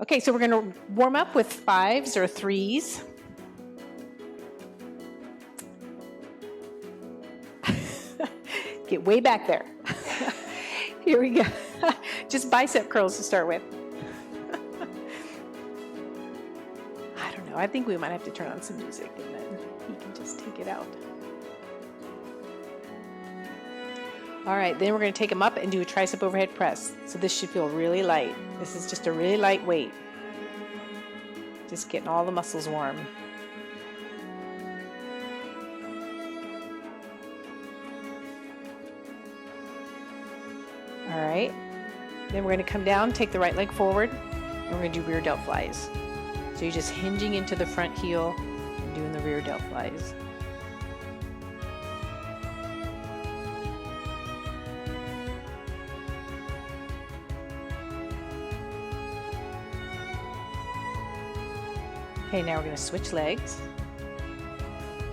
Okay, so we're gonna warm up with 5s or 3s. Get way back there. Here we go. Just bicep curls to start with. I don't know, I think we might have to turn on some music and then he can just take it out. All right, then we're going to take them up and do a tricep overhead press. So this should feel really light. This is just a really light weight. Just getting all the muscles warm. All right, then we're going to come down, take the right leg forward, and we're going to do rear delt flies. So you're just hinging into the front heel and doing the rear delt flies. Okay, now we're going to switch legs.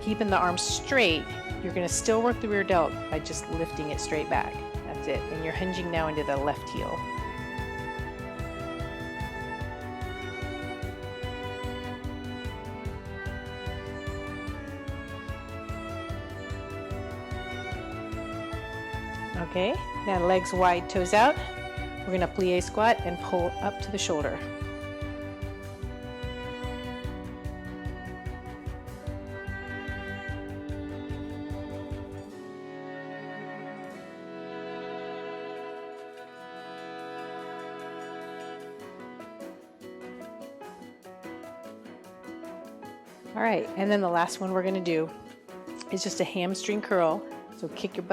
Keeping the arms straight, you're going to still work the rear delt by just lifting it straight back. That's it. And you're hinging now into the left heel. Okay, now legs wide, toes out. We're going to plie squat and pull up to the shoulder. All right, and then the last one we're going to do is just a hamstring curl. So kick your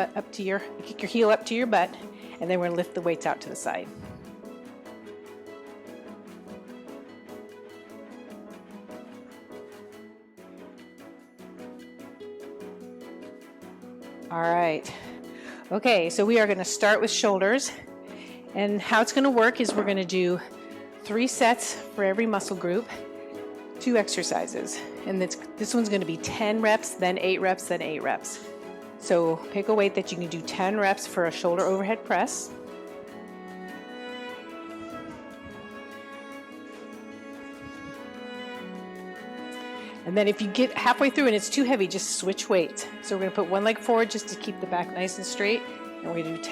heel up to your butt, and then we're going to lift the weights out to the side. All right. Okay, so we are going to start with shoulders, and how it's going to work is we're going to do 3 sets for every muscle group, 2 exercises, and this one's going to be 10 reps, then 8 reps, then 8 reps. So pick a weight that you can do 10 reps for a shoulder overhead press. And then if you get halfway through and it's too heavy, just switch weights. So we're going to put one leg forward just to keep the back nice and straight, and we're going to do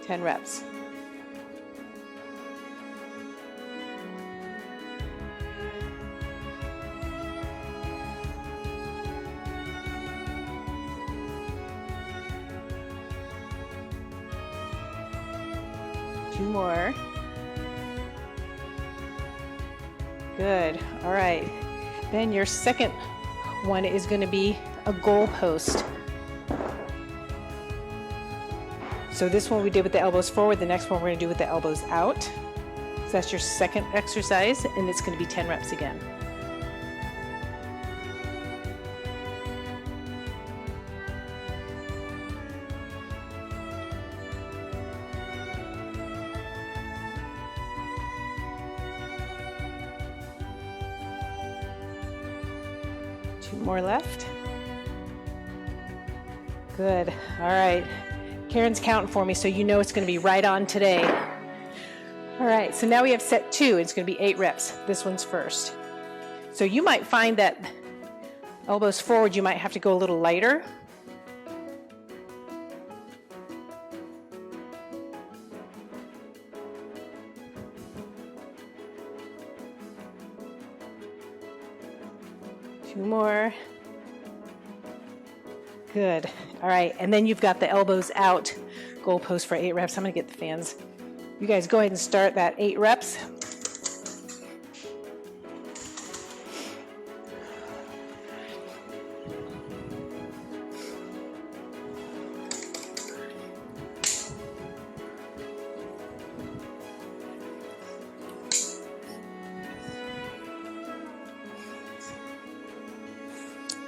10 reps. Two more. Good. All right. Then your second one is going to be a goal post. So this one we did with the elbows forward. The next one we're going to do with the elbows out. So that's your second exercise, and it's going to be 10 reps again. Two more left. Good. All right. Karen's counting for me, so you know it's going to be right on today. All right, so now we have set 2. It's going to be 8 reps. This one's first. So you might find that elbows forward, you might have to go a little lighter. Two more. Good. All right, and then you've got the elbows out goal post for 8 reps. I'm going to get the fans. You guys go ahead and start that 8 reps.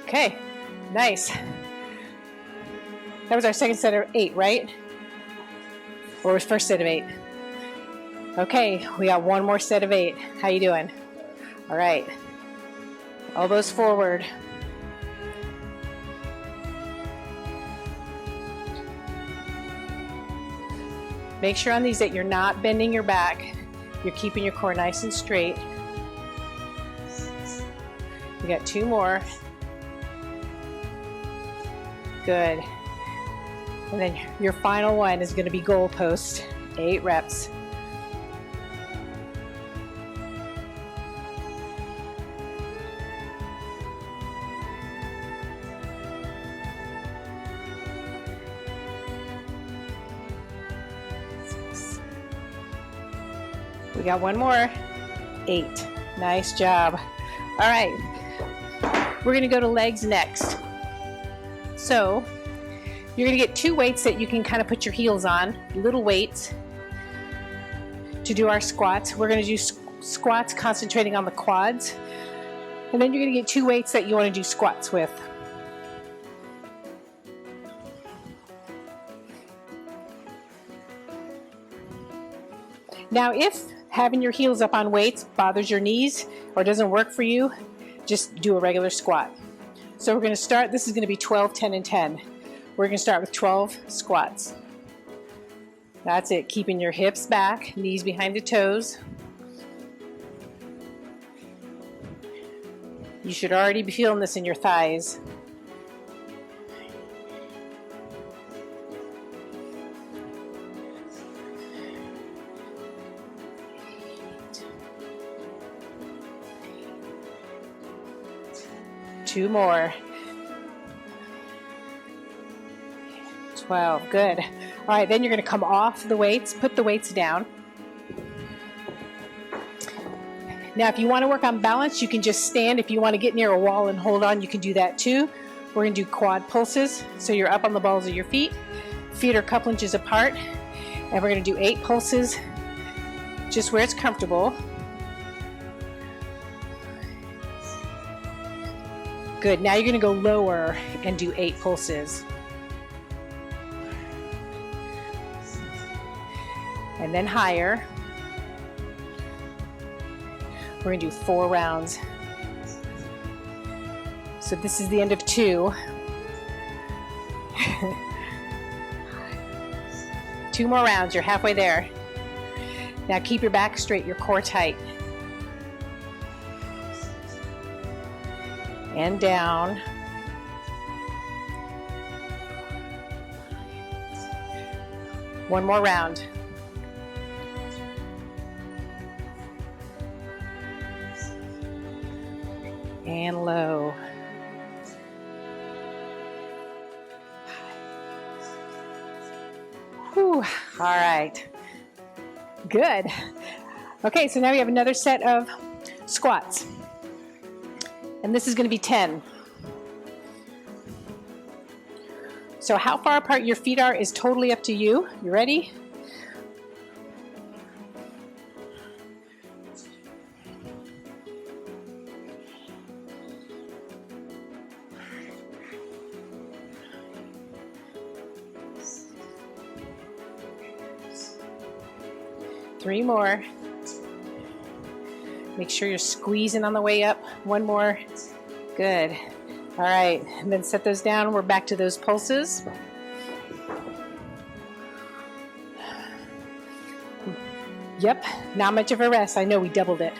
Okay, nice. That was our second set of 8, right? Or first set of 8? Okay, we got one more set of 8. How you doing? All right. Elbows forward. Make sure on these that you're not bending your back. You're keeping your core nice and straight. You got 2 more. Good. And then your final one is going to be goal post, 8 reps. We got 1 more, 8. Nice job. All right, we're gonna go to legs next. So you're gonna get 2 weights that you can kind of put your heels on, little weights to do our squats. We're gonna do squats concentrating on the quads. And then you're gonna get 2 weights that you wanna do squats with. Now, if having your heels up on weights bothers your knees or doesn't work for you, just do a regular squat. So we're going to start, this is going to be 12, 10, and 10. We're going to start with 12 squats. That's it, keeping your hips back, knees behind the toes. You should already be feeling this in your thighs. Two more. 12, good. All right, then you're going to come off the weights, put the weights down. Now, if you want to work on balance, you can just stand. If you want to get near a wall and hold on, you can do that too. We're going to do quad pulses. So you're up on the balls of your feet. Feet are a couple inches apart. And we're going to do 8 pulses just where it's comfortable. Good, now you're going to go lower and do 8 pulses. And then higher. We're going to do 4 rounds. So this is the end of 2. 2 more rounds, you're halfway there. Now keep your back straight, your core tight. And down. One more round. And low. Whew. All right. Good. Okay, so now we have another set of squats. And this is going to be 10. So how far apart your feet are is totally up to you. You ready? Three more. Make sure you're squeezing on the way up. 1 more. Good. All right, and then set those down. We're back to those pulses. Yep, not much of a rest. I know we doubled it.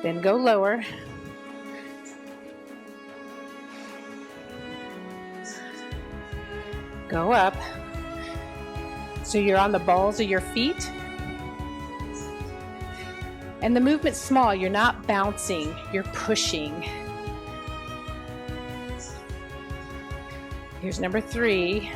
Then go lower. Go up. So you're on the balls of your feet. And the movement's small. You're not bouncing, you're pushing. Here's number 3.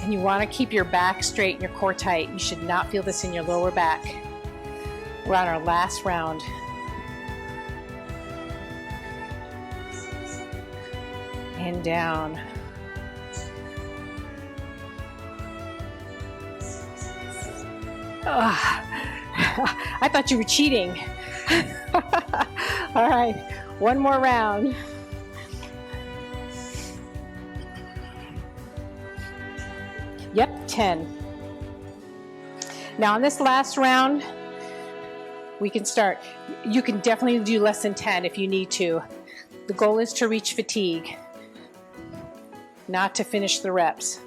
And you want to keep your back straight and your core tight. You should not feel this in your lower back. We're on our last round. And down. Oh, I thought you were cheating. All right, 1 more round. Yep, 10. Now on this last round, we can start. You can definitely do less than 10 if you need to. The goal is to reach fatigue, not to finish the reps.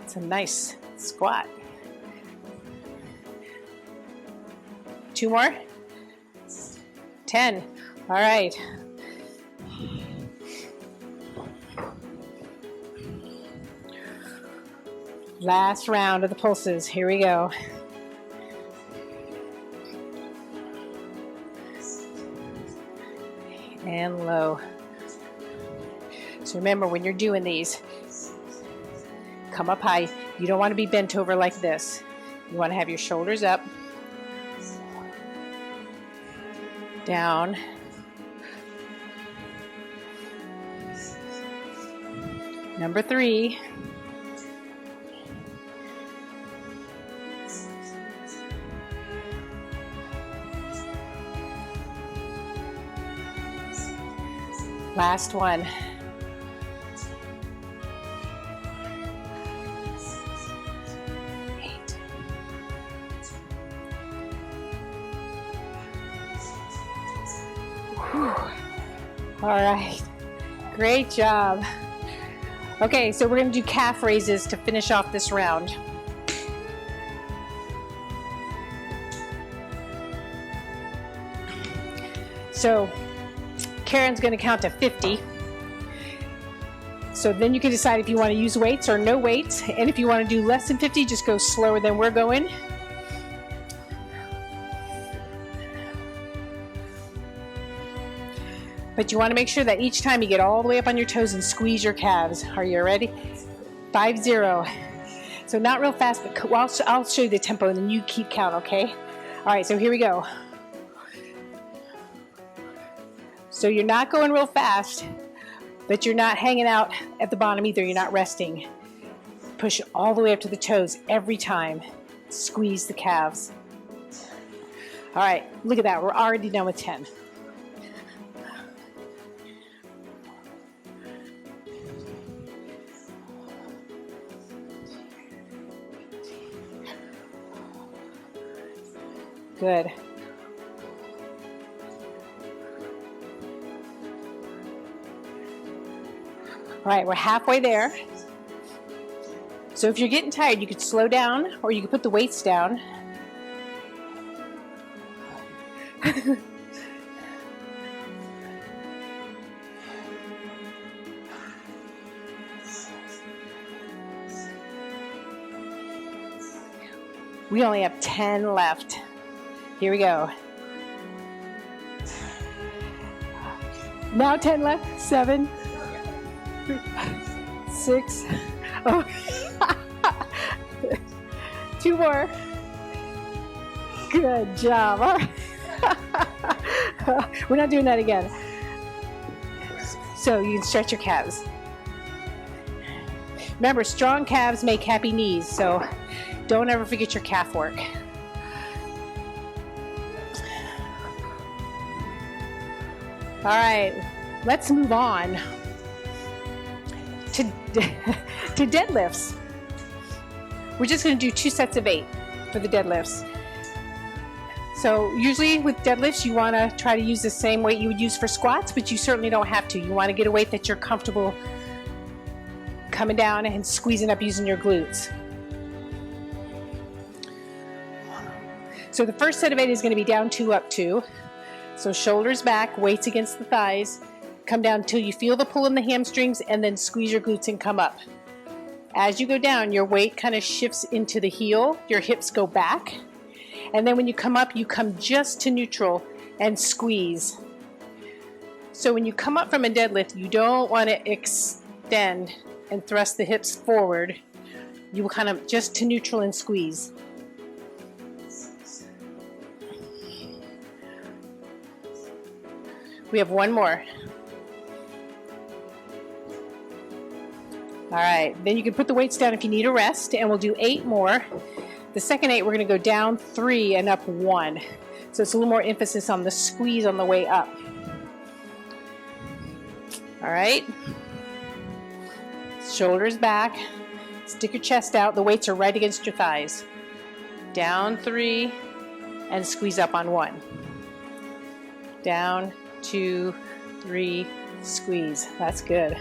It's a nice squat. 2 more. 10. All right. Last round of the pulses. Here we go. And low. So remember, when you're doing these, come up high. You don't want to be bent over like this. You want to have your shoulders up, down, number 3. Last one. All right, great job. Okay, so we're going to do calf raises to finish off this round. So Karen's going to count to 50. So then you can decide if you want to use weights or no weights. And if you want to do less than 50, just go slower than we're going. But you want to make sure that each time you get all the way up on your toes and squeeze your calves. Are you ready? 5-0. So not real fast, but I'll show you the tempo and then you keep count, okay? All right, so here we go. So you're not going real fast, but you're not hanging out at the bottom either. You're not resting. Push all the way up to the toes every time. Squeeze the calves. All right, look at that. We're already done with 10. Good. All right, we're halfway there. So if you're getting tired, you could slow down or you could put the weights down. We only have 10 left. Here we go. Now 10 left. 7, 6. Oh. 2 more. Good job. All right. We're not doing that again. So you can stretch your calves. Remember, strong calves make happy knees, so don't ever forget your calf work. All right, let's move on to deadlifts. We're just going to do 2 sets of 8 for the deadlifts. So usually with deadlifts, you want to try to use the same weight you would use for squats, but you certainly don't have to. You want to get a weight that you're comfortable coming down and squeezing up using your glutes. So the first set of 8 is going to be down 2, up 2. So shoulders back, weights against the thighs. Come down until you feel the pull in the hamstrings and then squeeze your glutes and come up. As you go down, your weight kind of shifts into the heel, your hips go back. And then when you come up, you come just to neutral and squeeze. So when you come up from a deadlift, you don't want to extend and thrust the hips forward. You will kind of just to neutral and squeeze. We have 1 more. All right, then you can put the weights down if you need a rest, and we'll do 8 more. The second 8, we're going to go down 3 and up 1. So it's a little more emphasis on the squeeze on the way up. All right. Shoulders back. Stick your chest out. The weights are right against your thighs. Down 3, and squeeze up on 1. Down, 2, 3, squeeze. That's good.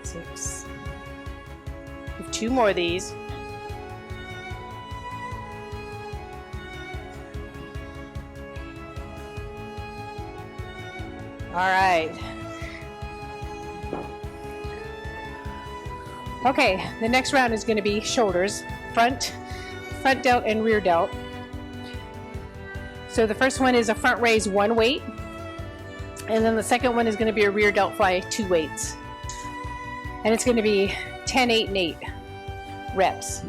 Six. 2 more of these. All right. Okay, the next round is going to be shoulders, front delt and rear delt. So the first one is a front raise 1 weight, and then the second one is going to be a rear delt fly 2 weights. And it's going to be 10, 8, and 8 reps.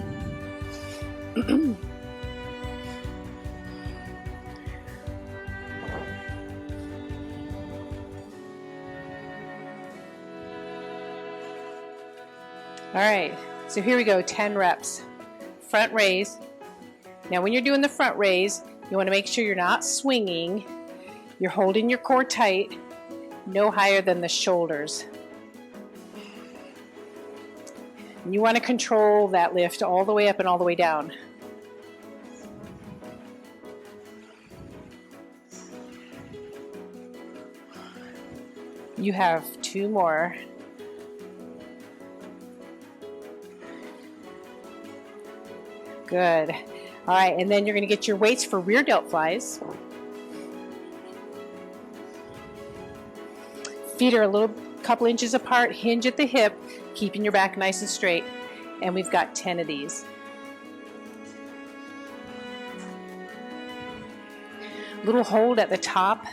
All right, so here we go, 10 reps. Front raise. Now when you're doing the front raise, you want to make sure you're not swinging. You're holding your core tight, no higher than the shoulders. And you want to control that lift all the way up and all the way down. You have 2 more. Good. All right, and then you're going to get your weights for rear delt flies. Feet are a little couple inches apart, hinge at the hip, keeping your back nice and straight. And we've got 10 of these. Little hold at the top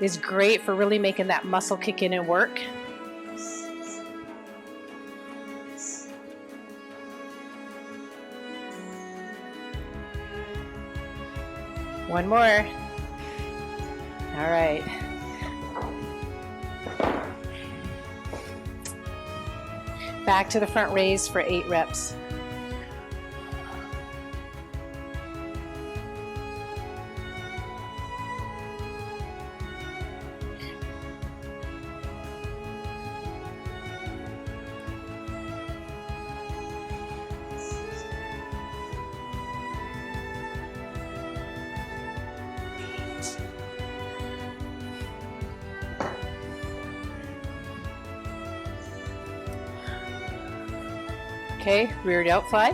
is great for really making that muscle kick in and work. One more. All right. Back to the front raise for 8 reps. Okay, rear delt fly.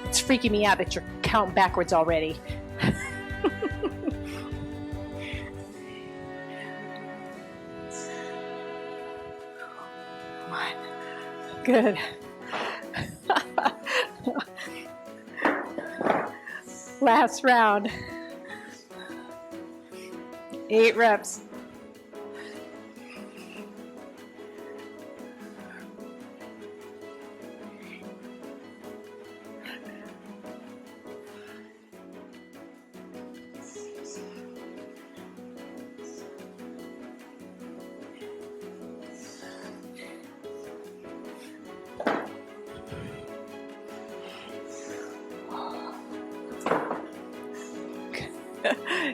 It's freaking me out that you're counting backwards already. Good. Last round. 8 reps.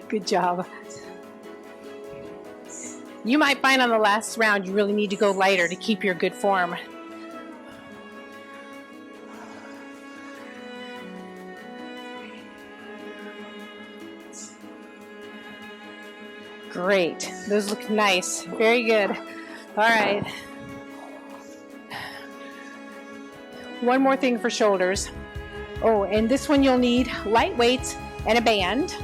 Good job. You might find on the last round you really need to go lighter to keep your good form. Great. Those look nice. Very good. All right. One more thing for shoulders. Oh, and this one you'll need light weights and a band.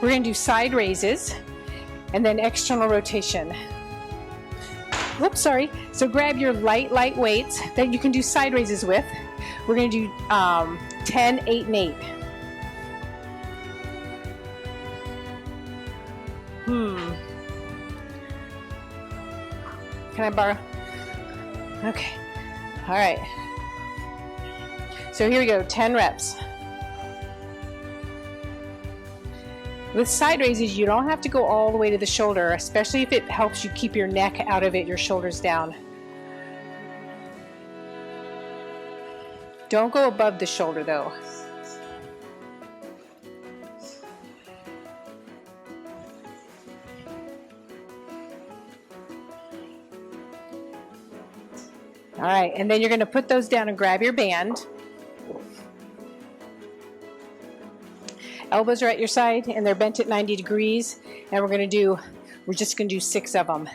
We're going to do side raises and then external rotation. Whoops, sorry. So grab your light weights that you can do side raises with. We're going to do 10, 8, and 8. Can I borrow? Okay. All right. So here we go, 10 reps. With side raises, you don't have to go all the way to the shoulder, especially if it helps you keep your neck out of it, your shoulders down. Don't go above the shoulder though. All right, and then you're gonna put those down and grab your band. Elbows are at your side and they're bent at 90 degrees. And we're just gonna do 6 of them.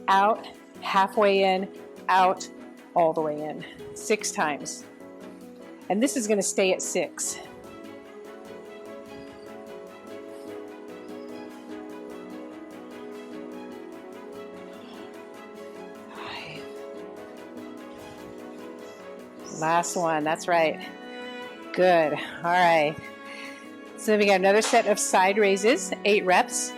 Out, halfway in, out, all the way in. 6 times. And this is gonna stay at 6. Last one, that's right. Good, all right. So then we got another set of side raises, 8 reps.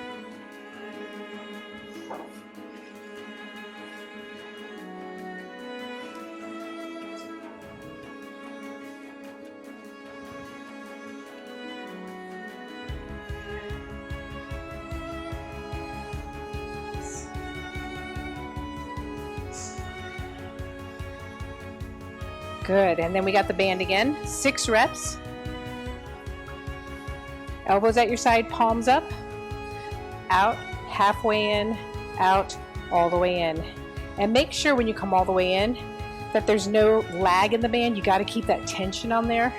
Good, and then we got the band again, 6 reps. Elbows at your side, palms up, out, halfway in, out, all the way in. And make sure when you come all the way in that there's no lag in the band. You got to keep that tension on there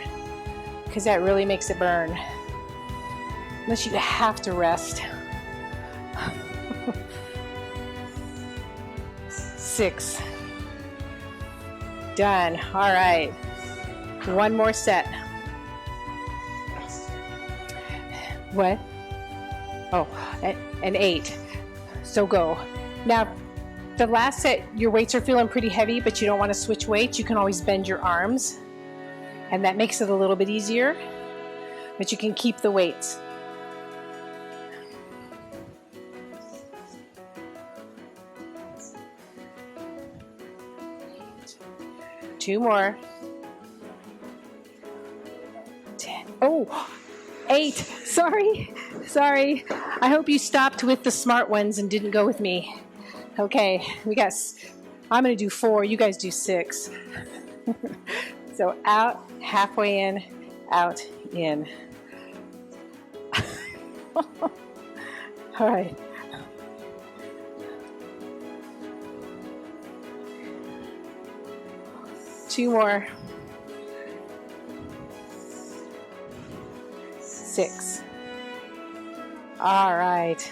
because that really makes it burn. Unless you have to rest. 6. Done. All right. One more set. What? Oh, and 8. So go. Now, the last set, your weights are feeling pretty heavy, but you don't want to switch weights. You can always bend your arms, and that makes it a little bit easier, but you can keep the weights. Two more. 10. Oh, 8. Sorry. I hope you stopped with the smart ones and didn't go with me. Okay, I'm gonna do 4, you guys do 6. So out, halfway in, out, in. All right. Two more. 6. All right.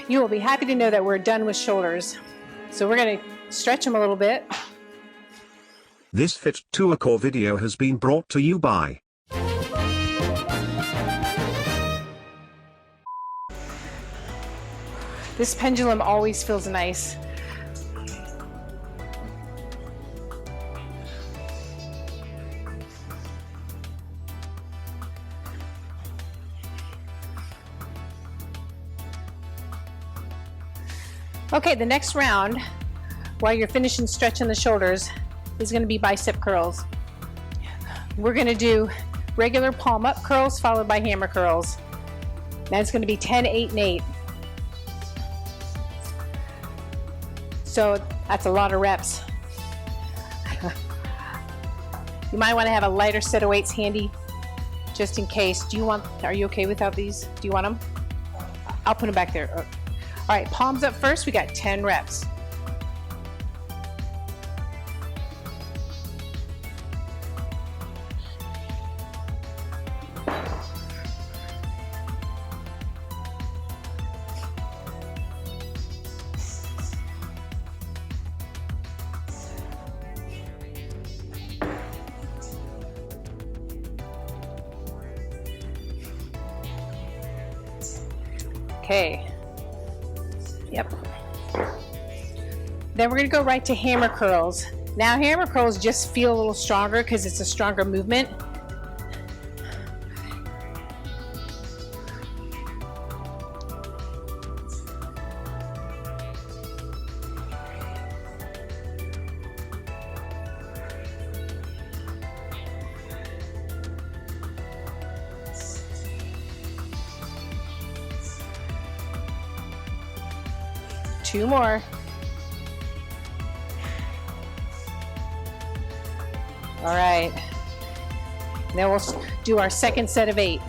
You will be happy to know that we're done with shoulders. So we're going to stretch them a little bit. This Fit to a Core video has been brought to you by This pendulum always feels nice. Okay, the next round, while you're finishing stretching the shoulders, is going to be bicep curls. We're going to do regular palm up curls followed by hammer curls. Now it's going to be 10, 8, and 8. So that's a lot of reps. You might want to have a lighter set of weights handy just in case. Are you okay without these? Do you want them? I'll put them back there. All right, palms up first. We got 10 reps. Okay. Yep. Then we're going to go right to hammer curls. Now hammer curls just feel a little stronger because it's a stronger movement. 2 more. All right. Then we'll do our second set of 8.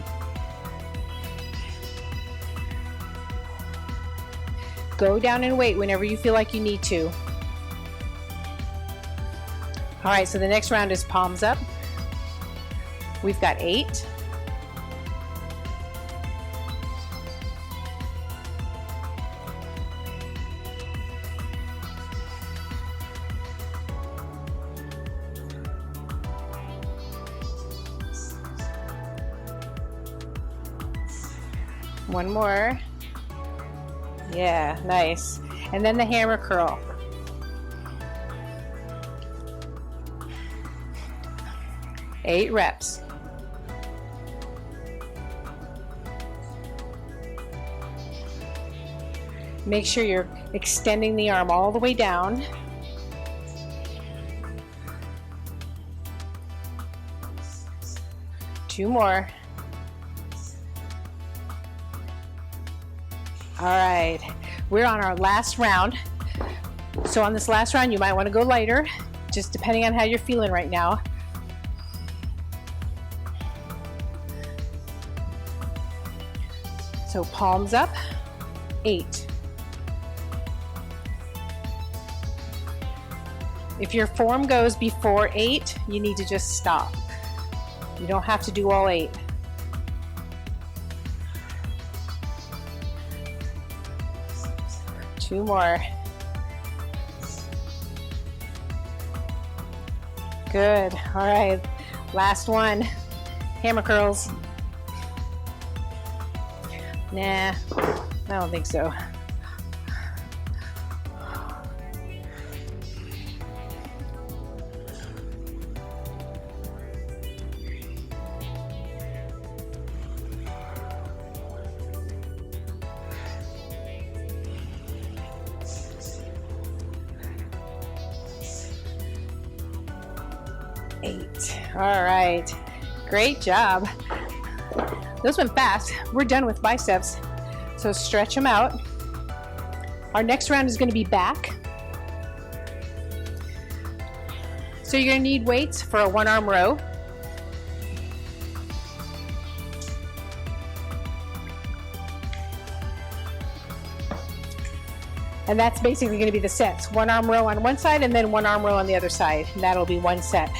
Go down and wait whenever you feel like you need to. All right, so the next round is palms up. We've got 8. One more. Yeah, nice. And then the hammer curl. Eight reps. Make sure you're extending the arm all the way down. Two more. All right, we're on our last round. So on this last round, you might want to go lighter, just depending on how you're feeling right now. So palms up, 8. If your form goes before 8, you need to just stop. You don't have to do all 8. Two more. Good. All right. Last one. Hammer curls. Nah, I don't think so. All right, great job. Those went fast. We're done with biceps. So stretch them out. Our next round is going to be back. So you're going to need weights for a 1-arm row. And that's basically going to be the sets. 1-arm row on one side and then 1-arm row on the other side. And that'll be one set.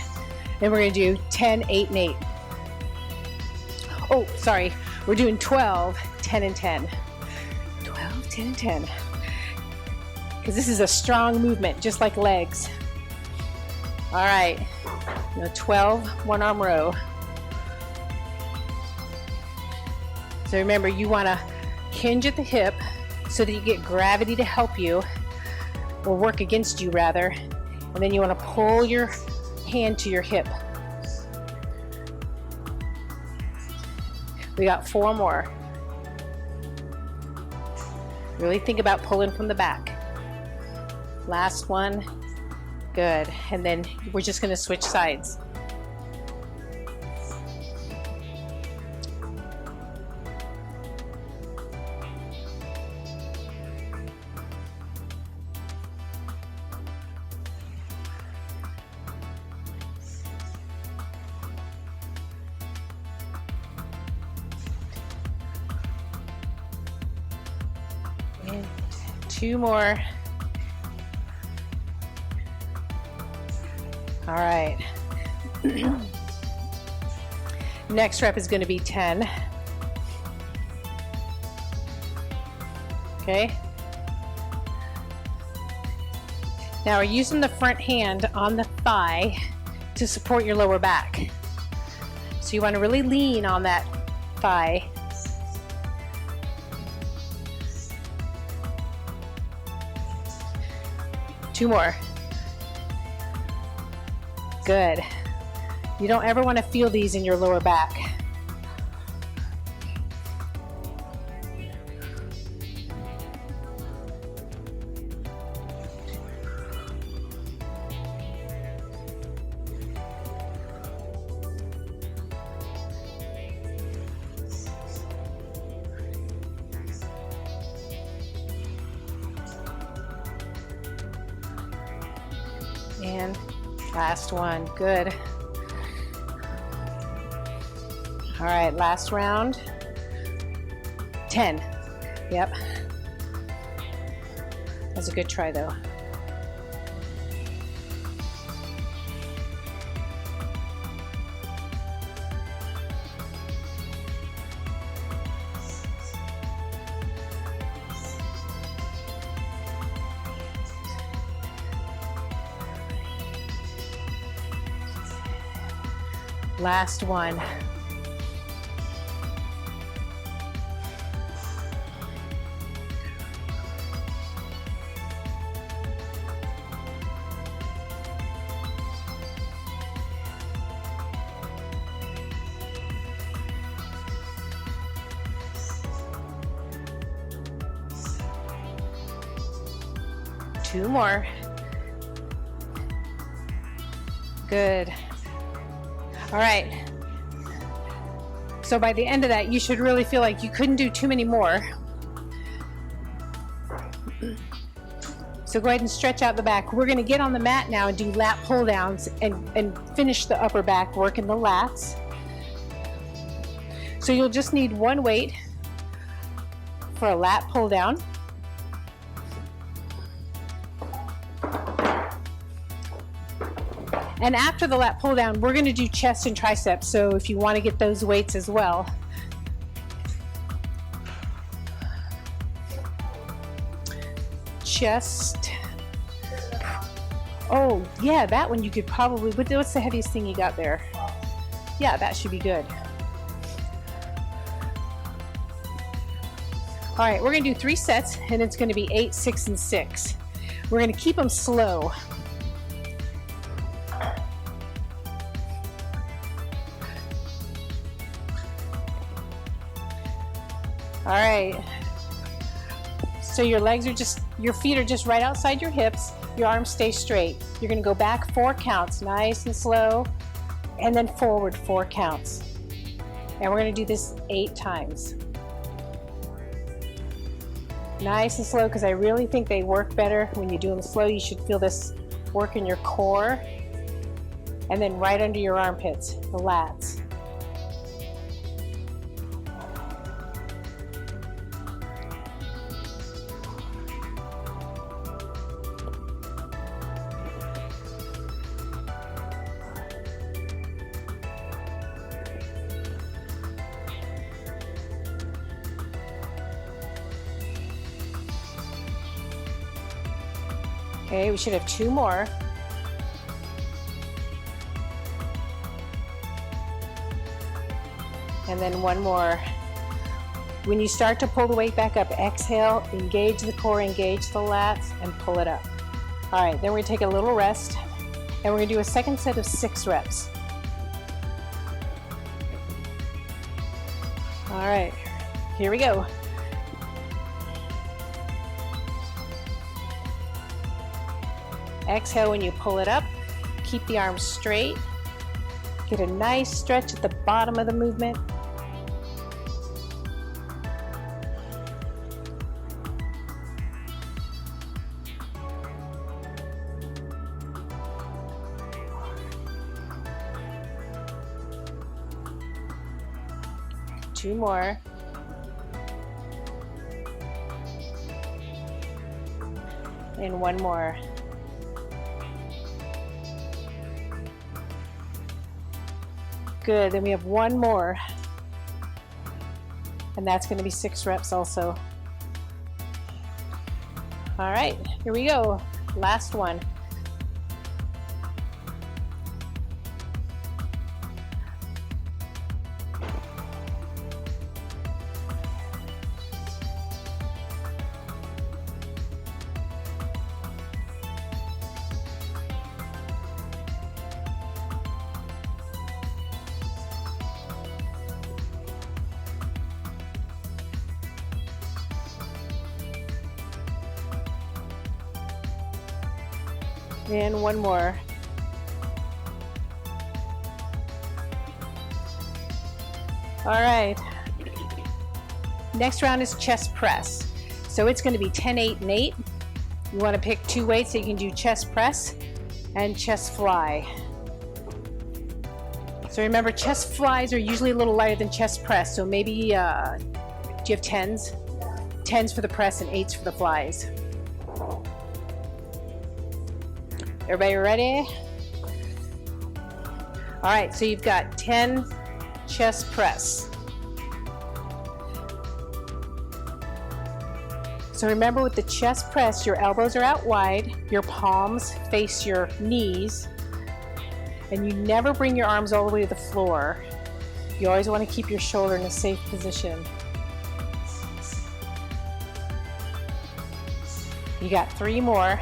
Then we're going to do 10, 8, and 8. Oh, sorry. We're doing 12, 10, and 10. 12, 10, and 10. Because this is a strong movement, just like legs. All right. Now 12, 1-arm row. So remember, you want to hinge at the hip so that you get gravity to help you, or work against you rather. And then you want to pull your hand to your hip. We got 4 more. Really think about pulling from the back. Last one. Good. And then we're just going to switch sides. And 2 more. All right. Next rep is going to be 10. Okay. Now we're using the front hand on the thigh to support your lower back. So you want to really lean on that thigh. Two more. Good. You don't ever want to feel these in your lower back. And last one, good. All right, last round. 10, yep. That's a good try though. Last one. Two more. Good. All right. So by the end of that, you should really feel like you couldn't do too many more. So go ahead and stretch out the back. We're going to get on the mat now and do lat pull downs and finish the upper back work in the lats. So you'll just need one weight for a lat pull down. And after the lat pull down, we're going to do chest and triceps. So if you want to get those weights as well. Chest. Oh, yeah, that one you could probably, what's the heaviest thing you got there? Yeah, that should be good. All right, we're going to do 3 sets, and it's going to be 8, 6, and 6. We're going to keep them slow. All right, so your legs are just, your feet are just right outside your hips, your arms stay straight. You're gonna go back 4 counts, nice and slow, and then forward 4 counts. And we're gonna do this 8 times. Nice and slow, because I really think they work better when you do them slow. You should feel this work in your core, and then right under your armpits, the lats. Okay, we should have 2 more. And then 1 more. When you start to pull the weight back up, exhale, engage the core, engage the lats, and pull it up. All right, then we're gonna take a little rest, and we're gonna do a second set of 6 reps. All right, here we go. Exhale when you pull it up. Keep the arms straight. Get a nice stretch at the bottom of the movement. Two more. And 1 more. Good, then we have 1 more. And that's gonna be 6 reps also. All right, here we go. Last one. And 1 more. All right. Next round is chest press. So it's going to be 10, 8, and 8. You want to pick 2 weights so you can do chest press. and chest fly. So remember, chest flies are usually a little lighter than chest press, so maybe, do you have 10s? 10s for the press and 8s for the flies. Everybody ready? All right, so you've got 10 chest press. So remember, with the chest press, your elbows are out wide, your palms face your knees, and you never bring your arms all the way to the floor. You always want to keep your shoulder in a safe position. You got 3 more.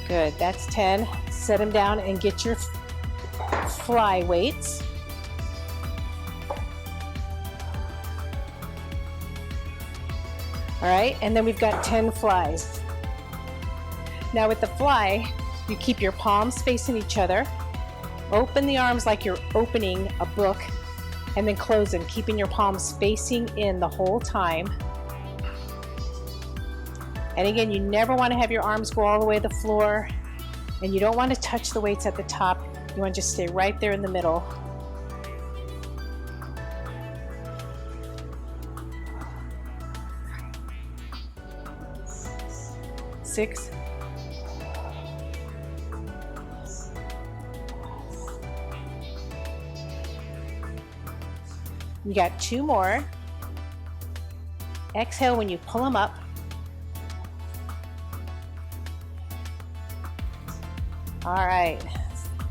Good, that's 10. Set them down and get your fly weights. All right, and then we've got 10 flies. Now with the fly, you keep your palms facing each other. Open the arms like you're opening a book, and then close them, keeping your palms facing in the whole time. And again, you never want to have your arms go all the way to the floor, and you don't want to touch the weights at the top. You want to just stay right there in the middle. Six. You got 2 more. Exhale when you pull them up. All right,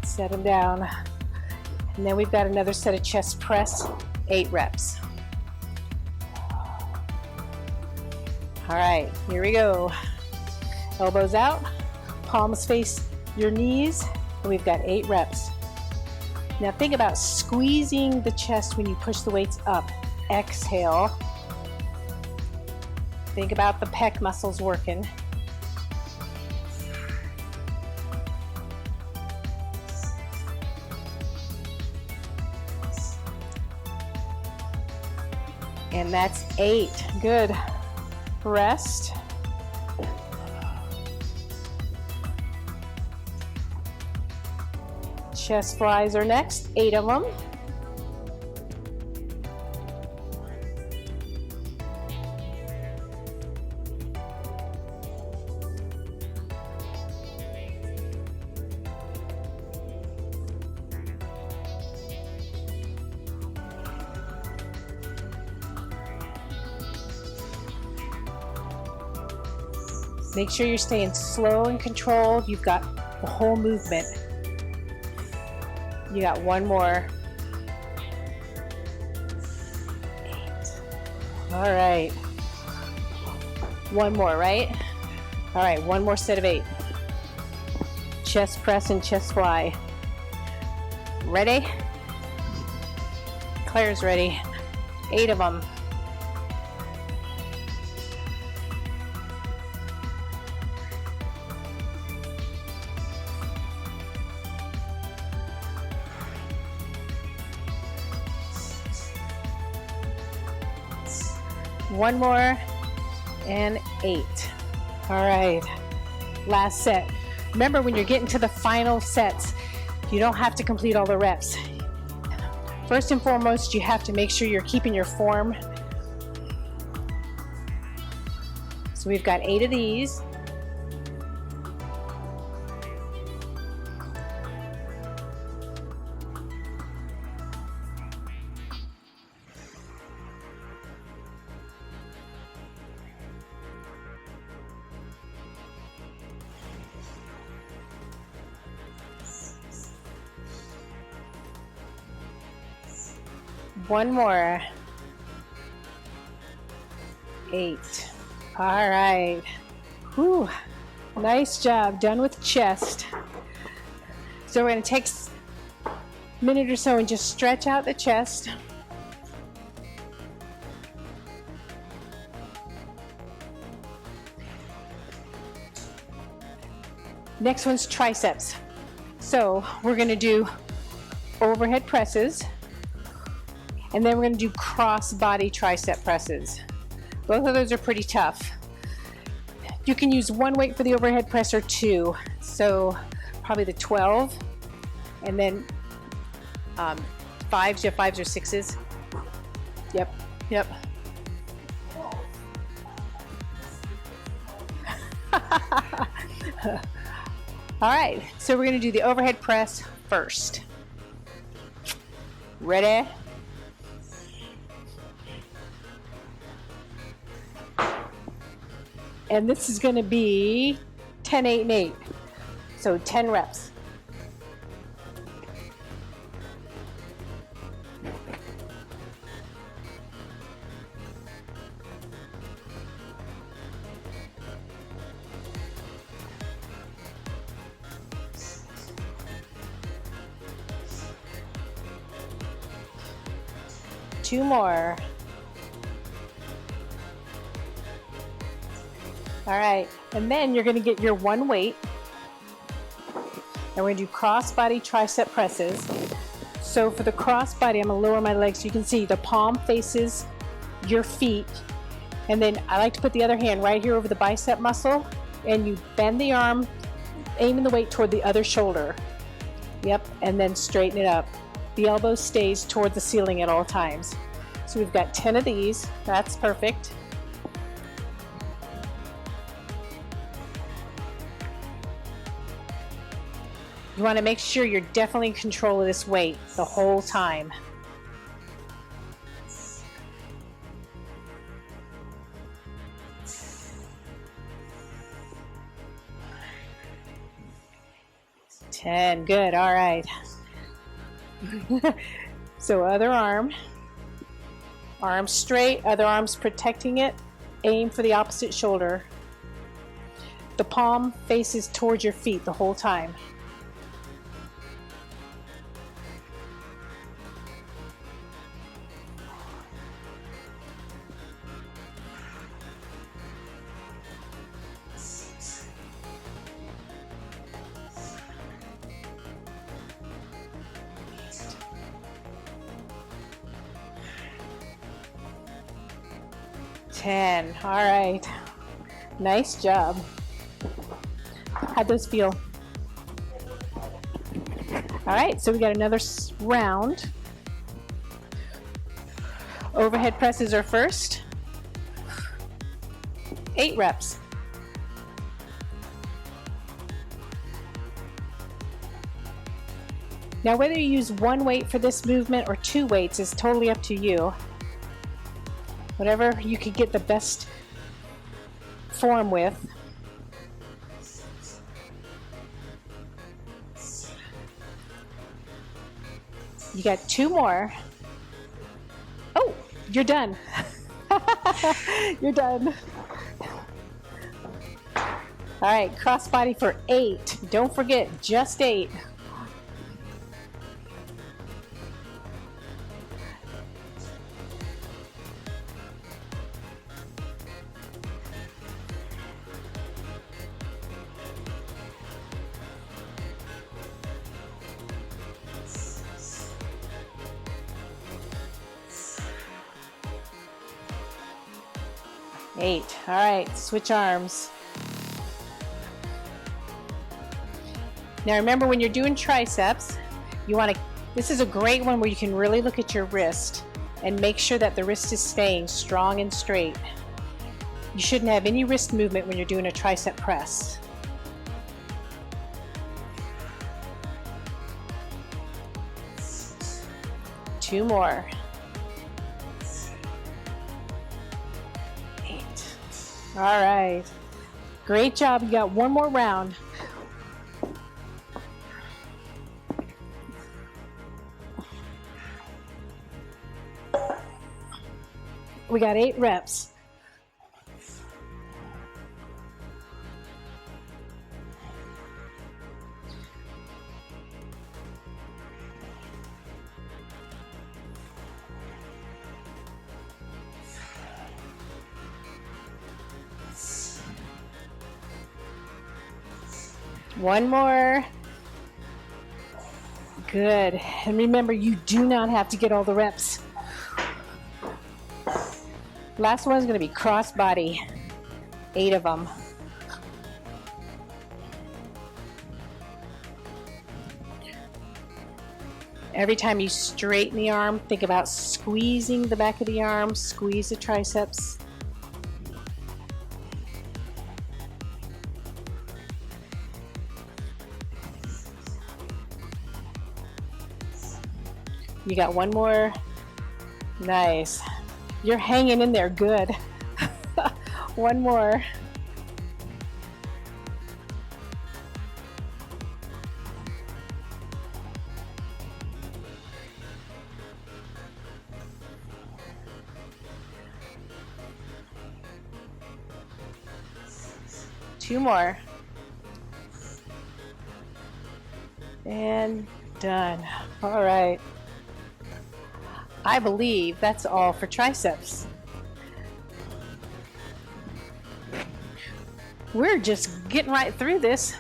set them down. And then we've got another set of chest press, 8 reps. All right, here we go. Elbows out, palms face your knees, and we've got 8 reps. Now think about squeezing the chest when you push the weights up. Exhale. Think about the pec muscles working. And that's 8. Good. Rest. Chest flies are next, 8 of them. Make sure you're staying slow and controlled. You've got the whole movement. You got 1 more. 8. All right. 1 more, right? All right, 1 more set of 8. Chest press and chest fly. Ready? Claire's ready. 8 of them. One more, and 8. All right, last set. Remember, when you're getting to the final sets, you don't have to complete all the reps. First and foremost, you have to make sure you're keeping your form. So we've got 8 of these. One more. 8. All right. Whew. Nice job. Done with chest. So we're going to take a minute or so and just stretch out the chest. Next one's triceps. So we're going to do overhead presses. And then we're going to do cross body tricep presses. Both of those are pretty tough. You can use one weight for the overhead press or two. So probably the 12, and then fives. You have fives or sixes? Yep, yep. All right, so we're going to do the overhead press first. Ready? And this is going to be 10, 8, and 8. So 10 reps. Two more. All right, and then you're going to get your one weight, and we're going to do cross body tricep presses. So for the cross body, I'm going to lower my legs so you can see the palm faces your feet, and then I like to put the other hand right here over the bicep muscle, and you bend the arm, aiming the weight toward the other shoulder. Yep, and then straighten it up. The elbow stays toward the ceiling at all times. So we've got 10 of these. That's perfect. You want to make sure you're definitely in control of this weight the whole time. Ten, good, all right. So other arm straight, other arm's protecting it, aim for the opposite shoulder. The palm faces towards your feet the whole time. Ten. All right. Nice job. How'd those feel? All right, so we got another round. Overhead presses are first. 8 reps. Now, whether you use one weight for this movement or 2 weights is totally up to you. Whatever you can get the best form with. You got 2 more. Oh, you're done. You're done. All right, cross body for 8. Don't forget, just 8. Eight. All right, switch arms. Now remember, when you're doing triceps, you want to, this is a great one where you can really look at your wrist and make sure that the wrist is staying strong and straight. You shouldn't have any wrist movement when you're doing a tricep press. Two more. 8. All right. Great job. You got one more round. We got 8 reps. One more. Good. And remember, you do not have to get all the reps. Last one's going to be cross body. 8 of them. Every time you straighten the arm, think about squeezing the back of the arm, squeeze the triceps. You got one more. Nice. You're hanging in there good. One more. Two more. And done. All right. I believe that's all for triceps. We're just getting right through this.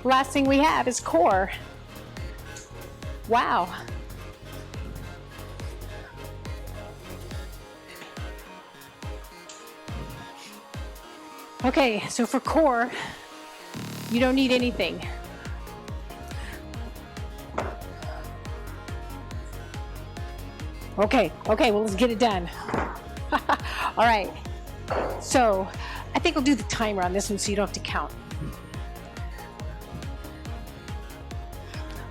Last thing we have is core. Wow. Okay, so for core, you don't need anything. Okay, well, let's get it done. All right, so I think we'll do the timer on this one so you don't have to count.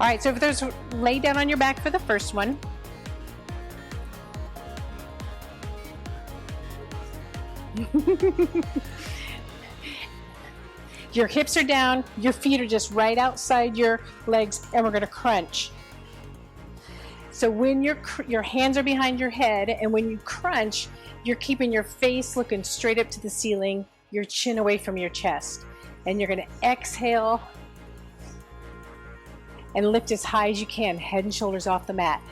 All right, so if there's, lay down on your back for the first one. Your hips are down, your feet are just right outside your legs, and we're gonna crunch. So when your hands are behind your head, and when you crunch, you're keeping your face looking straight up to the ceiling, your chin away from your chest. And you're gonna exhale and lift as high as you can, head and shoulders off the mat.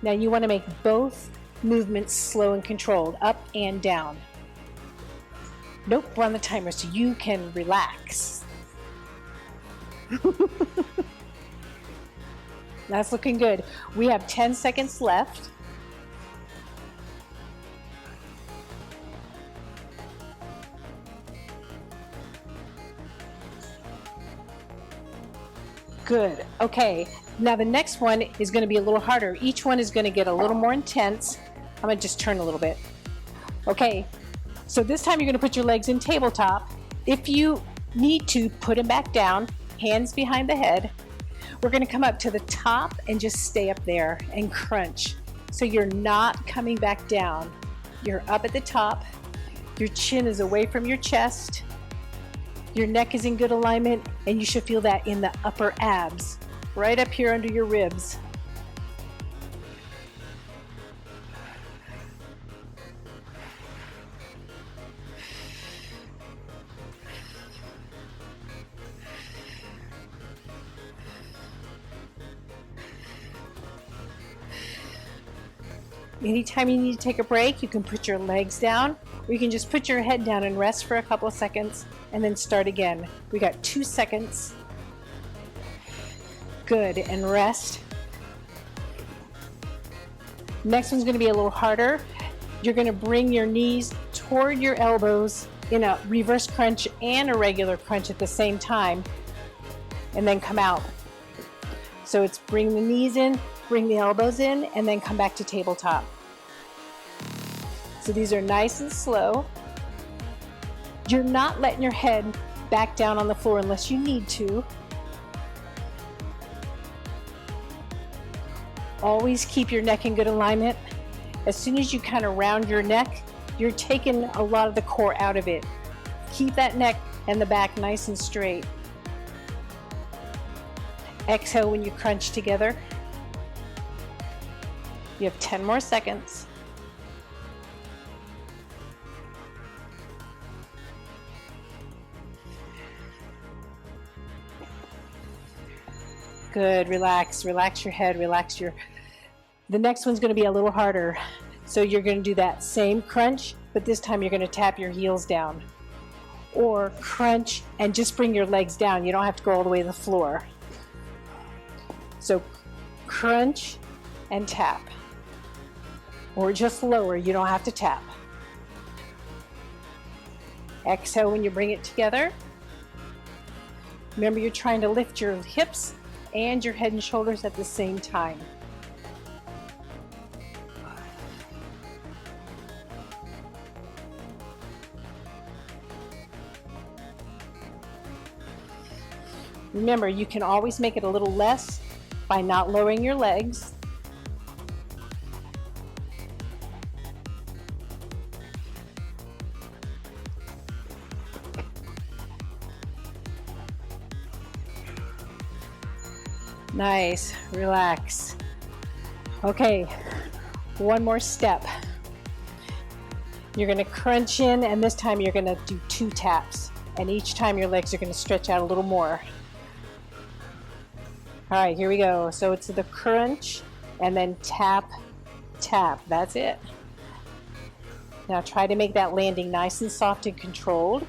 Now you wanna make both movements slow and controlled, up and down. Nope, we're on the timer, so you can relax. That's looking good. We have 10 seconds left. Good, okay. Now the next one is gonna be a little harder. Each one is gonna get a little more intense. I'm gonna just turn a little bit. Okay. So this time you're going to put your legs in tabletop. If you need to, put them back down, hands behind the head. We're going to come up to the top and just stay up there and crunch. So you're not coming back down. You're up at the top. Your chin is away from your chest. Your neck is in good alignment, and you should feel that in the upper abs, right up here under your ribs. Anytime you need to take a break, you can put your legs down, or you can just put your head down and rest for a couple of seconds and then start again. We got 2 seconds. Good, and rest. Next one's gonna be a little harder. You're gonna bring your knees toward your elbows in a reverse crunch and a regular crunch at the same time, and then come out. So it's bring the knees in, bring the elbows in, and then come back to tabletop. So these are nice and slow. You're not letting your head back down on the floor unless you need to. Always keep your neck in good alignment. As soon as you kind of round your neck, you're taking a lot of the core out of it. Keep that neck and the back nice and straight. Exhale when you crunch together. You have 10 more seconds. Good, relax your head, relax your... The next one's gonna be a little harder. So you're gonna do that same crunch, but this time you're gonna tap your heels down. or crunch and just bring your legs down. You don't have to go all the way to the floor. So crunch and tap, or just lower. You don't have to tap. Exhale when you bring it together. Remember, you're trying to lift your hips and your head and shoulders at the same time. Remember, you can always make it a little less by not lowering your legs. Nice, relax. Okay, one more step. You're gonna crunch in, and this time you're gonna do 2 taps. And each time your legs are gonna stretch out a little more. All right, here we go. So it's the crunch and then tap, tap. That's it. Now try to make that landing nice and soft and controlled.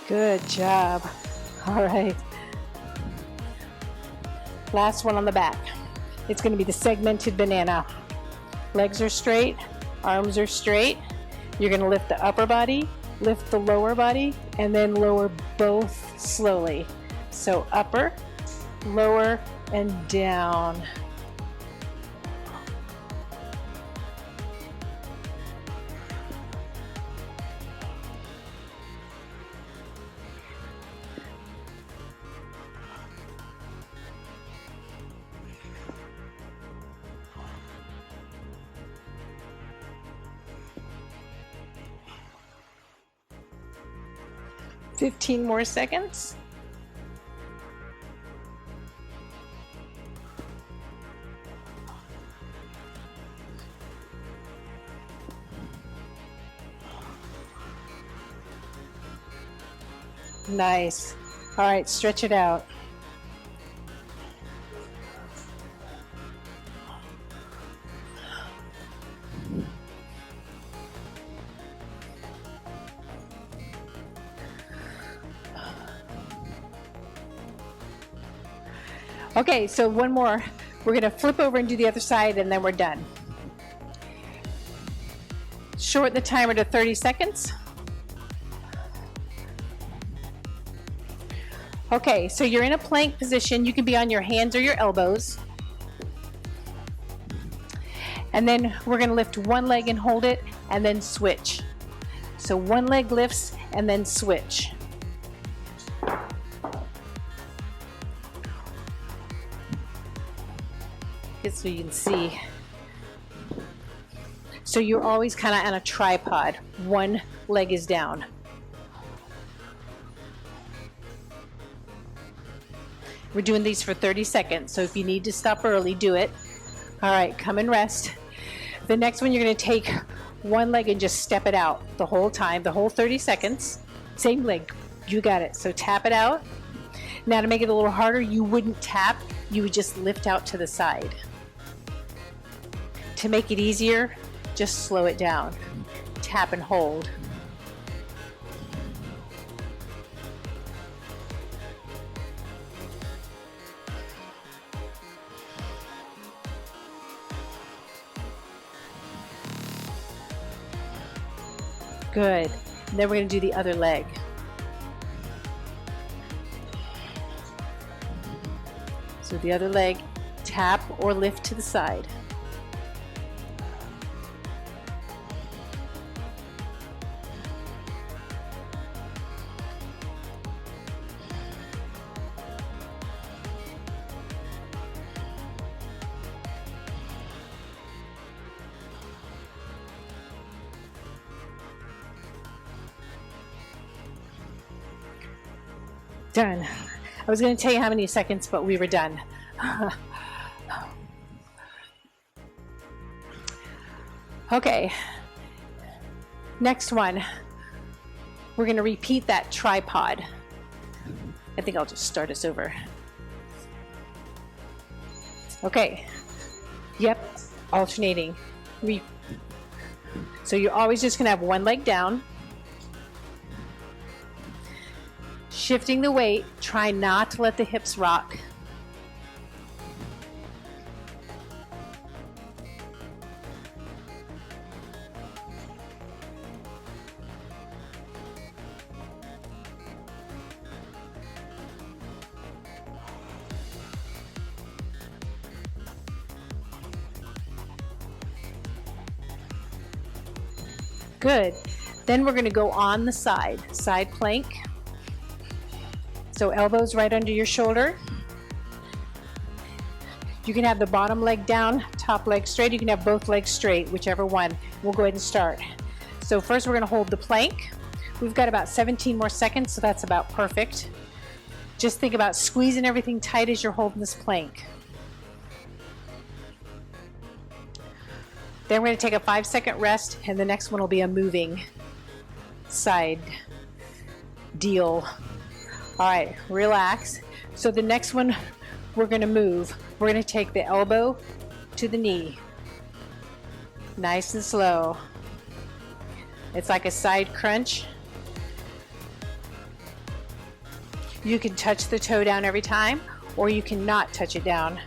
Good job. All right. Last one on the back. It's going to be the segmented banana. Legs are straight, arms are straight. You're going to lift the upper body, lift the lower body, and then lower both slowly. So upper, lower, and down. Fifteen more seconds. Nice. All right, stretch it out. Okay, so one more. We're gonna flip over and do the other side, and then we're done. Shorten the timer to 30 seconds. Okay, so you're in a plank position. You can be on your hands or your elbows. And then we're gonna lift one leg and hold it, and then switch. So one leg lifts, and then switch. So you can see. So you're always kind of on a tripod. One leg is down. We're doing these for 30 seconds, so if you need to stop early, do it. All right, come and rest. The next one, you're going to take one leg and just step it out the whole time, the whole 30 seconds. Same leg. You got it. So tap it out. Now to make it a little harder, you wouldn't tap. You would just lift out to the side. To make it easier, just slow it down. Tap and hold. Good. And then we're going to do the other leg. So the other leg, tap or lift to the side. Done. I was going to tell you how many seconds, but we were done. Okay. Next one. We're going to repeat that tripod. I think I'll just start us over. Okay. Yep. Alternating. So you're always just going to have one leg down. Shifting the weight, try not to let the hips rock. Good. Then we're going to go on the side plank. So elbows right under your shoulder. You can have the bottom leg down, top leg straight. You can have both legs straight, whichever one. We'll go ahead and start. So first we're going to hold the plank. We've got about 17 more seconds, so that's about perfect. Just think about squeezing everything tight as you're holding this plank. Then we're going to take a 5-second rest, and the next one will be a moving side deal. All right, relax. So the next one we're going to move. We're going to take the elbow to the knee. Nice and slow. It's like a side crunch. You can touch the toe down every time, or you can not touch it down.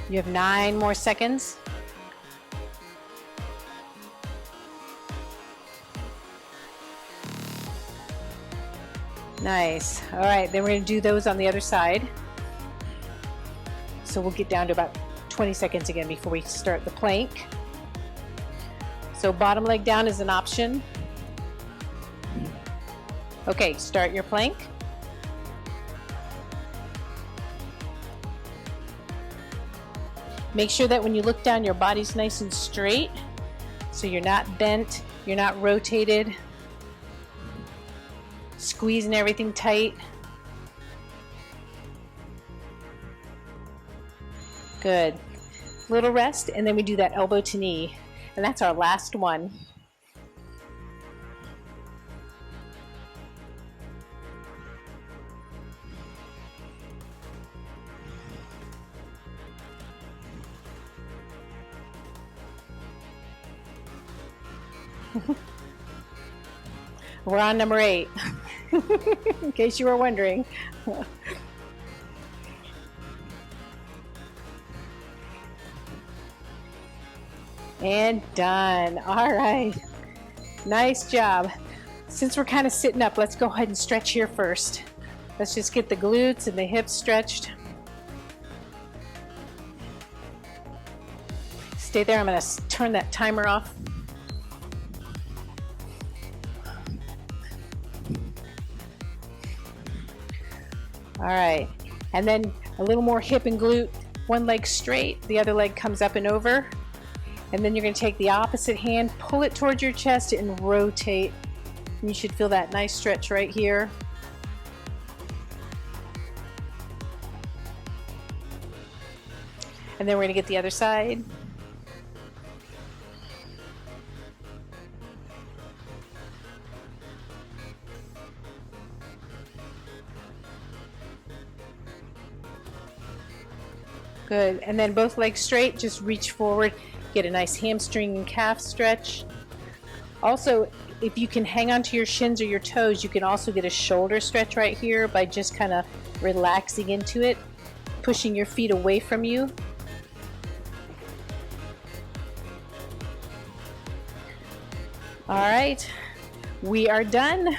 You have 9 more seconds. Nice. All right, then we're going to do those on the other side. So we'll get down to about 20 seconds again before we start the plank. So bottom leg down is an option. Okay, start your plank. Make sure that when you look down, your body's nice and straight, so you're not bent, you're not rotated, squeezing everything tight. Good. Little rest, and then we do that elbow to knee, and that's our last one. We're on number 8, in case you were wondering. And done. All right. Nice job. Since we're kind of sitting up, let's go ahead and stretch here first. Let's just get the glutes and the hips stretched. Stay there. I'm going to turn that timer off. All right, and then a little more hip and glute, one leg straight, the other leg comes up and over, and then you're going to take the opposite hand, pull it towards your chest and rotate. You should feel that nice stretch right here. And then we're going to get the other side. Good, and then both legs straight, just reach forward, get a nice hamstring and calf stretch. Also, if you can hang on to your shins or your toes, you can also get a shoulder stretch right here by just kind of relaxing into it, pushing your feet away from you. All right, we are done.